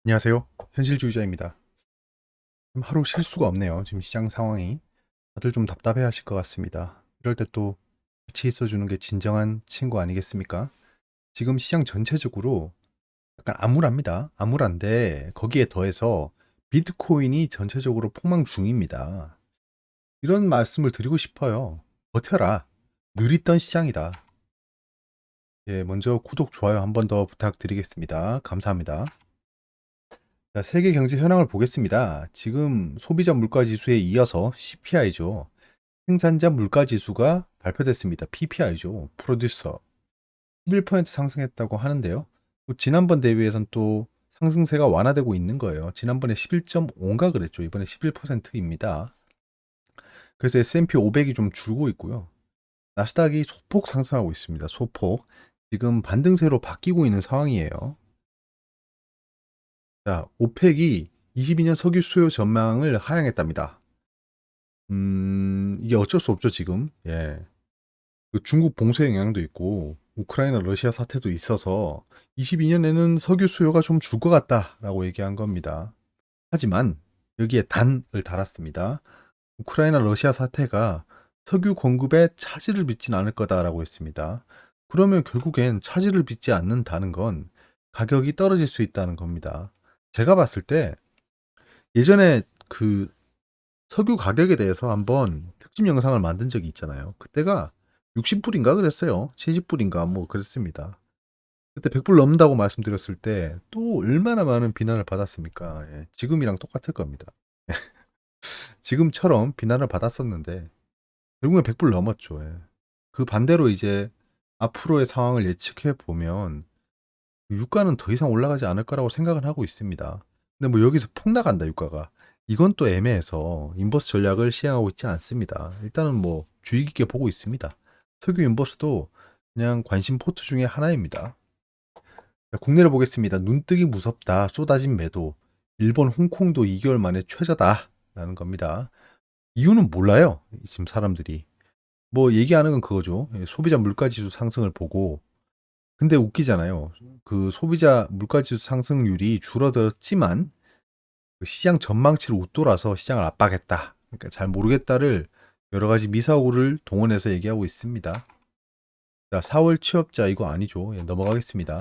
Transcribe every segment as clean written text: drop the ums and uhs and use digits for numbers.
안녕하세요. 현실주의자입니다. 하루 쉴 수가 없네요. 지금 시장 상황이. 다들 좀 답답해 하실 것 같습니다. 이럴 때 또 같이 있어주는 게 진정한 친구 아니겠습니까? 지금 시장 전체적으로 약간 암울합니다. 암울한데 거기에 더해서 비트코인이 전체적으로 폭망 중입니다. 이런 말씀을 드리고 싶어요. 버텨라. 늘 있던 시장이다. 예, 먼저 구독, 좋아요 한 번 더 부탁드리겠습니다. 감사합니다. 자, 세계 경제 현황을 보겠습니다. 지금 소비자 물가 지수에 이어서 CPI죠. 생산자 물가 지수가 발표됐습니다. PPI죠. 프로듀서 11% 상승했다고 하는데요. 또 지난번 대비해서는 또 상승세가 완화되고 있는 거예요. 지난번에 11.5인가 그랬죠. 이번에 11%입니다. 그래서 S&P 500이 좀 줄고 있고요. 나스닥이 소폭 상승하고 있습니다. 소폭. 지금 반등세로 바뀌고 있는 상황이에요. 자, 오펙이 22년 석유 수요 전망을 하향했답니다. 이게 어쩔 수 없죠, 지금. 예. 그 중국 봉쇄 영향도 있고, 우크라이나 러시아 사태도 있어서 22년에는 석유 수요가 좀 줄 것 같다라고 얘기한 겁니다. 하지만 여기에 단을 달았습니다. 우크라이나 러시아 사태가 석유 공급에 차질을 빚진 않을 거다라고 했습니다. 그러면 결국엔 차질을 빚지 않는다는 건 가격이 떨어질 수 있다는 겁니다. 제가 봤을 때 예전에 그 석유 가격에 대해서 한번 특집 영상을 만든 적이 있잖아요. 그때가 60불인가 그랬어요. 70불인가 뭐 그랬습니다. 그때 100불 넘는다고 말씀드렸을 때 또 얼마나 많은 비난을 받았습니까? 예, 지금이랑 똑같을 겁니다. 지금처럼 비난을 받았었는데 결국엔 100불 넘었죠. 예. 그 반대로 이제 앞으로의 상황을 예측해 보면 유가는 더 이상 올라가지 않을 거라고 생각은 하고 있습니다. 근데 뭐 여기서 폭락한다 유가가. 이건 또 애매해서 인버스 전략을 시행하고 있지 않습니다. 일단은 뭐 주의 깊게 보고 있습니다. 석유 인버스도 그냥 관심 포트 중에 하나입니다. 자, 국내를 보겠습니다. 눈뜨기 무섭다. 쏟아진 매도. 일본, 홍콩도 2개월 만에 최저다라는 겁니다. 이유는 몰라요. 지금 사람들이. 뭐 얘기하는 건 그거죠. 예, 소비자 물가지수 상승을 보고 근데 웃기잖아요. 그 소비자 물가지수 상승률이 줄어들었지만 그 시장 전망치를 웃돌아서 시장을 압박했다. 그러니까 잘 모르겠다를 여러 가지 미사오를 동원해서 얘기하고 있습니다. 자, 4월 취업자 이거 아니죠. 예, 넘어가겠습니다.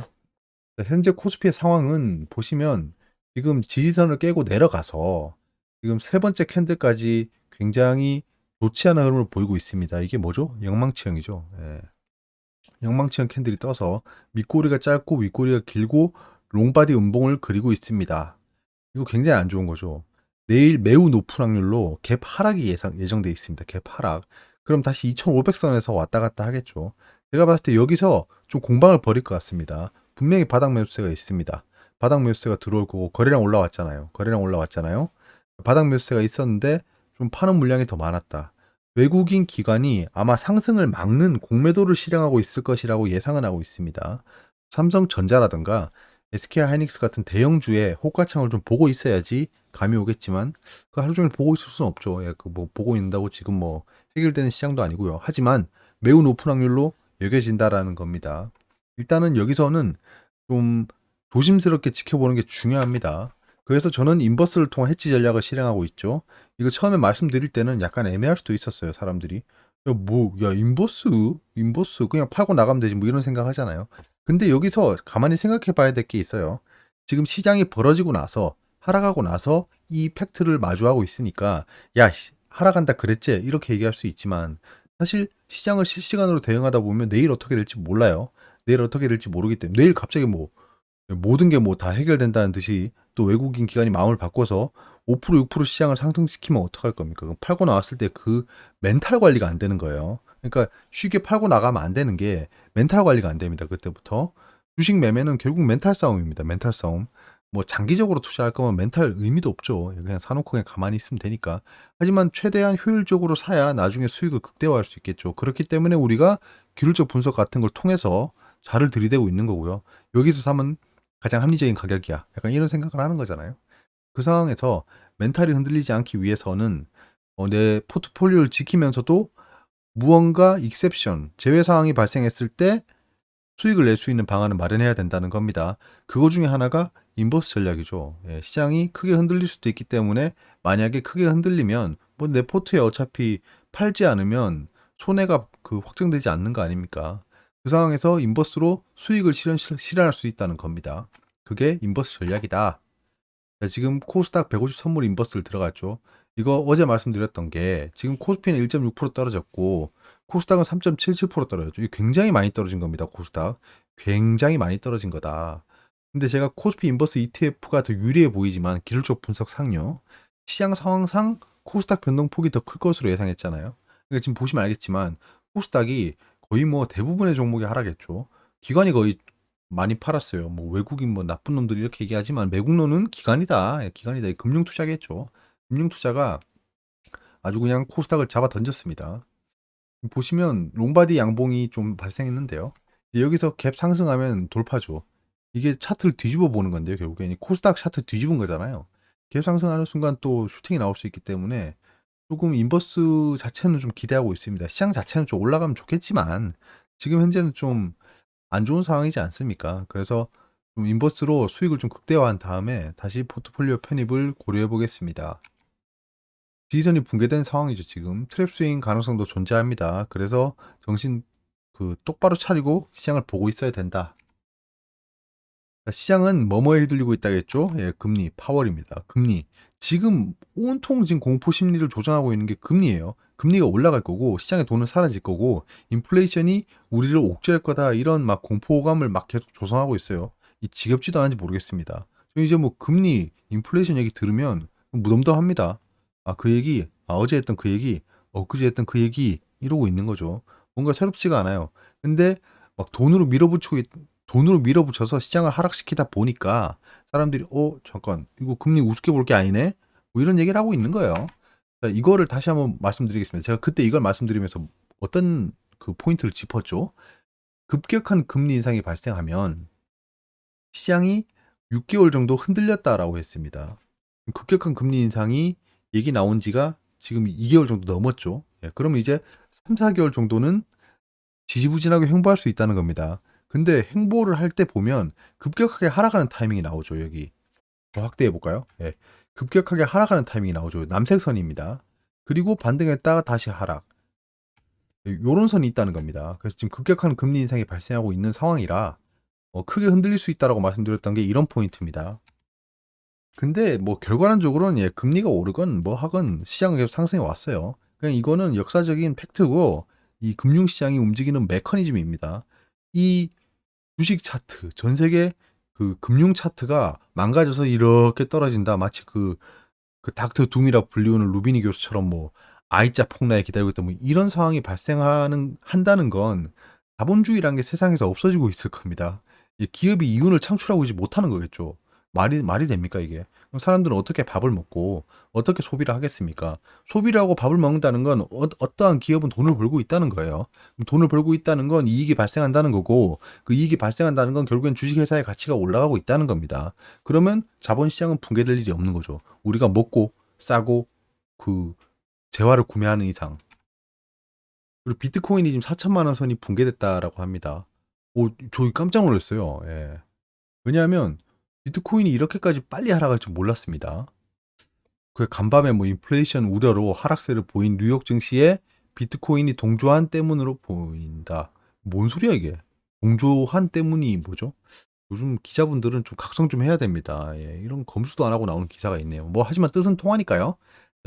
자, 현재 코스피의 상황은 보시면 지금 지지선을 깨고 내려가서 지금 세 번째 캔들까지 굉장히 좋지 않은 흐름을 보이고 있습니다. 이게 뭐죠? 영망치형이죠. 예. 영망치형 캔들이 떠서 밑꼬리가 짧고 윗꼬리가 길고 롱바디 음봉을 그리고 있습니다. 이거 굉장히 안 좋은 거죠. 내일 매우 높은 확률로 갭 하락이 예정돼 있습니다. 갭 하락. 그럼 다시 2500선에서 왔다 갔다 하겠죠. 제가 봤을 때 여기서 좀 공방을 벌일 것 같습니다. 분명히 바닥 매수세가 있습니다. 바닥 매수세가 들어올 거고 거래량 올라왔잖아요. 거래량 올라왔잖아요. 바닥 매수세가 있었는데 좀 파는 물량이 더 많았다. 외국인 기관이 아마 상승을 막는 공매도를 실행하고 있을 것이라고 예상은 하고 있습니다. 삼성전자라든가 SK하이닉스 같은 대형주에 호가창을 좀 보고 있어야지 감이 오겠지만 그 하루 종일 보고 있을 수는 없죠. 예, 그 뭐 보고 있는다고 지금 뭐 해결되는 시장도 아니고요. 하지만 매우 높은 확률로 여겨진다라는 겁니다. 일단은 여기서는 좀 조심스럽게 지켜보는 게 중요합니다. 그래서 저는 인버스를 통한 해지 전략을 실행하고 있죠. 이거 처음에 말씀드릴 때는 약간 애매할 수도 있었어요, 사람들이. 야, 뭐, 야, 인버스, 그냥 팔고 나가면 되지, 뭐 이런 생각 하잖아요. 근데 여기서 가만히 생각해 봐야 될 게 있어요. 지금 시장이 벌어지고 나서, 하락하고 나서 이 팩트를 마주하고 있으니까, 야, 하락한다 그랬지? 이렇게 얘기할 수 있지만, 사실 시장을 실시간으로 대응하다 보면 내일 어떻게 될지 몰라요. 내일 어떻게 될지 모르기 때문에, 내일 갑자기 뭐, 모든 게 뭐 다 해결된다는 듯이 또 외국인 기관이 마음을 바꿔서 5% 6% 시장을 상승시키면 어떡할 겁니까? 그럼 팔고 나왔을 때 그 멘탈 관리가 안 되는 거예요. 그러니까 쉽게 팔고 나가면 안 되는 게 멘탈 관리가 안 됩니다. 그때부터. 주식 매매는 결국 멘탈 싸움입니다. 멘탈 싸움. 뭐 장기적으로 투자할 거면 멘탈 의미도 없죠. 그냥 사놓고 그냥 가만히 있으면 되니까. 하지만 최대한 효율적으로 사야 나중에 수익을 극대화할 수 있겠죠. 그렇기 때문에 우리가 기술적 분석 같은 걸 통해서 자를 들이대고 있는 거고요. 여기서 사면 가장 합리적인 가격이야. 약간 이런 생각을 하는 거잖아요. 그 상황에서 멘탈이 흔들리지 않기 위해서는 내 포트폴리오를 지키면서도 무언가 익셉션, 제외 상황이 발생했을 때 수익을 낼 수 있는 방안을 마련해야 된다는 겁니다. 그거 중에 하나가 인버스 전략이죠. 예, 시장이 크게 흔들릴 수도 있기 때문에 만약에 크게 흔들리면 뭐 내 포트에 어차피 팔지 않으면 손해가 확정되지 않는 거 아닙니까? 그 상황에서 인버스로 수익을 실현할 수 있다는 겁니다. 그게 인버스 전략이다. 자, 지금 코스닥 150 선물 인버스를 들어갔죠. 이거 어제 말씀드렸던 게 지금 코스피는 1.6% 떨어졌고 코스닥은 3.77% 떨어졌죠. 이거 굉장히 많이 떨어진 겁니다. 코스닥. 굉장히 많이 떨어진 거다. 근데 제가 코스피 인버스 ETF가 더 유리해 보이지만 기술적 분석상요. 시장 상황상 코스닥 변동폭이 더 클 것으로 예상했잖아요. 그러니까 지금 보시면 알겠지만 코스닥이 거의 뭐 대부분의 종목이 하락했죠. 기관이 거의 많이 팔았어요. 뭐 외국인 뭐 나쁜 놈들이 이렇게 얘기하지만 외국론은 기관이다. 예, 기관이다. 금융 투자겠죠. 금융 투자가 아주 그냥 코스닥을 잡아 던졌습니다. 보시면 롱바디 양봉이 좀 발생했는데요. 여기서 갭 상승하면 돌파죠. 이게 차트를 뒤집어 보는 건데요. 결국엔 코스닥 차트 뒤집은 거잖아요. 갭 상승하는 순간 또 슈팅이 나올 수 있기 때문에 조금 인버스 자체는 좀 기대하고 있습니다. 시장 자체는 좀 올라가면 좋겠지만 지금 현재는 좀 안 좋은 상황이지 않습니까? 그래서 좀 인버스로 수익을 좀 극대화한 다음에 다시 포트폴리오 편입을 고려해 보겠습니다. 지지선이 붕괴된 상황이죠, 지금. 트랩 스윙 가능성도 존재합니다. 그래서 정신 똑바로 차리고 시장을 보고 있어야 된다. 시장은 뭐뭐에 휘둘리고 있다겠죠? 예, 금리, 파월입니다. 금리. 지금 온통 지금 공포 심리를 조장하고 있는 게 금리예요. 금리가 올라갈 거고 시장의 돈은 사라질 거고 인플레이션이 우리를 옥죄할 거다 이런 막 공포감을 막 계속 조성하고 있어요. 이 지겹지도 않은지 모르겠습니다. 저 이제 뭐 금리, 인플레이션 얘기 들으면 무덤덤합니다. 아, 그 얘기, 어제 했던 그 얘기, 엊그제 했던 그 얘기 이러고 있는 거죠. 뭔가 새롭지가 않아요. 근데 막 돈으로 밀어붙여서 시장을 하락시키다 보니까 사람들이 잠깐 이거 금리 우습게 볼 게 아니네 뭐 이런 얘기를 하고 있는 거예요. 자, 이거를 다시 한번 말씀드리겠습니다. 제가 그때 이걸 말씀드리면서 어떤 포인트를 짚었죠. 급격한 금리 인상이 발생하면 시장이 6개월 정도 흔들렸다라고 했습니다. 급격한 금리 인상이 얘기 나온 지가 지금 2개월 정도 넘었죠. 예, 그러면 이제 3, 4개월 정도는 지지부진하게 횡보할 수 있다는 겁니다. 근데 횡보를 할 때 보면 급격하게 하락하는 타이밍이 나오죠. 여기 더 확대해 볼까요? 예. 급격하게 하락하는 타이밍이 나오죠. 남색선입니다. 그리고 반등했다가 다시 하락. 요런 선이 있다는 겁니다. 그래서 지금 급격한 금리 인상이 발생하고 있는 상황이라 크게 흔들릴 수 있다라고 말씀드렸던 게 이런 포인트입니다. 근데 뭐 결과론적으로는 예, 금리가 오르건 뭐 하건 시장은 계속 상승해 왔어요. 그냥 이거는 역사적인 팩트고 이 금융시장이 움직이는 메커니즘입니다. 이 주식 차트, 전 세계 금융 차트가 망가져서 이렇게 떨어진다. 마치 닥터 둠이라 불리우는 루비니 교수처럼 뭐 I자 폭락에 기다리고 있다. 뭐 이런 상황이 한다는 건 자본주의라는 게 세상에서 없어지고 있을 겁니다. 기업이 이윤을 창출하고 있지 못하는 거겠죠. 말이 됩니까, 이게? 그럼 사람들은 어떻게 밥을 먹고 어떻게 소비를 하겠습니까? 소비를 하고 밥을 먹는다는 건 어떠한 기업은 돈을 벌고 있다는 거예요. 돈을 벌고 있다는 건 이익이 발생한다는 거고 그 이익이 발생한다는 건 결국엔 주식회사의 가치가 올라가고 있다는 겁니다. 그러면 자본시장은 붕괴될 일이 없는 거죠. 우리가 먹고 싸고 재화를 구매하는 이상. 그리고 비트코인이 지금 4천만 원 선이 붕괴됐다라고 합니다. 저 깜짝 놀랐어요. 예. 왜냐하면 비트코인이 이렇게까지 빨리 하락할 줄 몰랐습니다. 간밤에 뭐 인플레이션 우려로 하락세를 보인 뉴욕 증시에 비트코인이 동조한 때문으로 보인다. 뭔 소리야 이게? 동조한 때문이 뭐죠? 요즘 기자분들은 좀 각성 좀 해야 됩니다. 예, 이런 검수도 안 하고 나오는 기사가 있네요. 뭐 하지만 뜻은 통하니까요.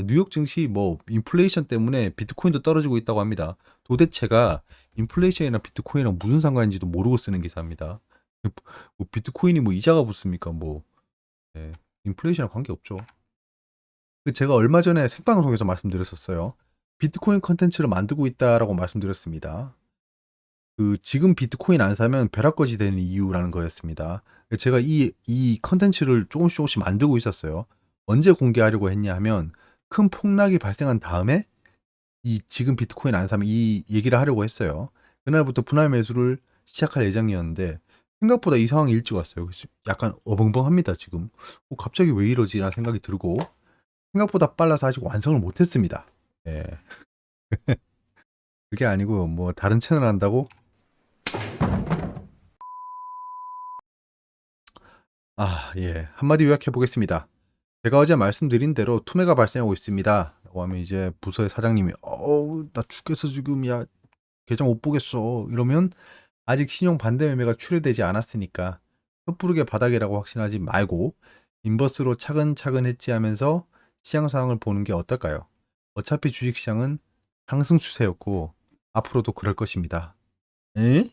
뉴욕 증시 뭐 인플레이션 때문에 비트코인도 떨어지고 있다고 합니다. 도대체가 인플레이션이나 비트코인이랑 무슨 상관인지도 모르고 쓰는 기사입니다. 뭐 비트코인이 뭐 이자가 붙습니까? 뭐 예, 인플레이션이랑 관계없죠. 제가 얼마 전에 생방송에서 말씀드렸었어요. 비트코인 컨텐츠를 만들고 있다라고 말씀드렸습니다. 지금 비트코인 안 사면 벼락거지 되는 이유라는 거였습니다. 제가 이 컨텐츠를 조금씩 만들고 있었어요. 언제 공개하려고 했냐 하면 큰 폭락이 발생한 다음에 지금 비트코인 안 사면 이 얘기를 하려고 했어요. 그날부터 분할 매수를 시작할 예정이었는데 생각보다 이 상황이 일찍 왔어요. 약간 어벙벙합니다, 지금. 갑자기 왜 이러지? 라는 생각이 들고 생각보다 빨라서 아직 완성을 못했습니다. 예. 그게 아니고 뭐 다른 채널 한다고 예. 한마디 요약해 보겠습니다. 제가 어제 말씀드린 대로 투매가 발생하고 있습니다. 라고 하면 이제 부서의 사장님이 "어우 나 죽겠어 지금. 야 계정 못 보겠어." 이러면 아직 신용 반대 매매가 출회되지 않았으니까 섣부르게 바닥이라고 확신하지 말고 인버스로 차근차근 해지하면서 시장 상황을 보는 게 어떨까요? 어차피 주식시장은 상승 추세였고 앞으로도 그럴 것입니다. 에?